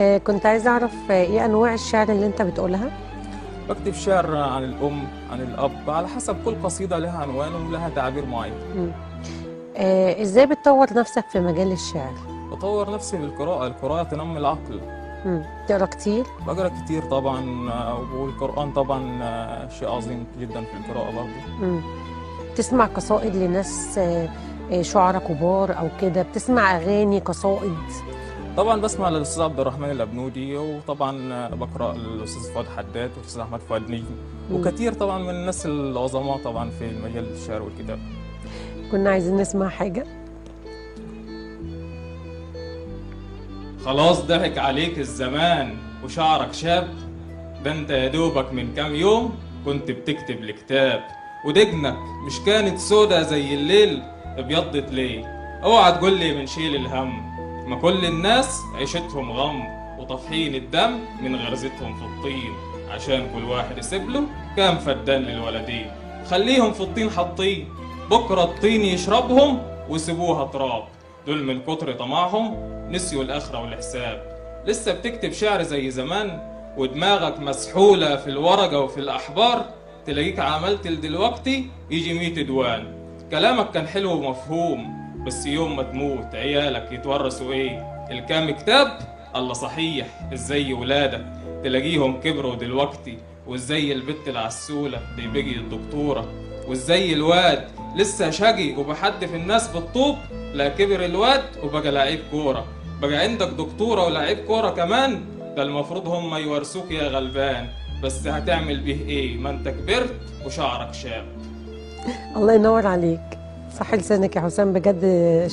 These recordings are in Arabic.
كنت عايزة أعرف إيه أنواع الشعر اللي أنت بتقولها؟ بكتب شعر عن الأم، عن الأب، على حسب كل قصيدة لها عنوان ولها تعابير معين. مم. إزاي بتطور نفسك في مجال الشعر؟ بطور نفسي بالقراءة، القراءة تنمي العقل. تقرأ كتير؟ بقرأ كتير طبعا، والقرآن طبعا شيء عظيم جدا في القراءة برضه. مم. تسمع قصائد لناس شعراء كبار أو كده؟ بتسمع أغاني قصائد؟ طبعا بسمع للأستاذ عبد الرحمن الأبنودي، وطبعا بقرأ للأستاذ فؤاد حداد والأستاذ أحمد فؤاد نجم، وكتير طبعا من الناس العظماء طبعا في مجال الشعر والكتاب. كنا عايزين نسمع حاجة. خلاص ضحك عليك الزمان وشعرك شاب، ده انت يا دوبك من كام يوم كنت بتكتب لكتاب، ودجنك مش كانت سودا زي الليل، ابيضت ليه؟ اوعى تقول لي من شيل الهم، ما كل الناس عيشتهم غم وطافحين الدم من غرزتهم في الطين، عشان كل واحد يسيب له كام فدان للولدين، خليهم في الطين حاطين، بكره الطين يشربهم ويسيبوها تراب، دول من كتر طمعهم نسيوا الآخرة والحساب. لسه بتكتب شعر زي زمان ودماغك مسحولة في الورقة وفي الأحبار، تلاقيك عملت لدلوقتي يجي 100 دوان. كلامك كان حلو ومفهوم، بس يوم ما تموت عيالك يتورثوا ايه؟ الكام كتاب؟ الله صحيح ازاي ولادك تلاقيهم كبروا دلوقتي، وازاي البت العسولة دي بقي الدكتورة، وازاي الواد لسه شقي وبحدف الناس بالطوب، لا كبر الواد وبقى لعيب كورة، بقى عندك دكتورة ولاعيب كورة كمان، ده المفروض هم يورثوك يا غلبان، بس هتعمل به ايه ما انت كبرت وشعرك شاب. الله ينور عليك. صح لسانك يا حسام، بجد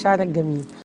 شعرك جميل.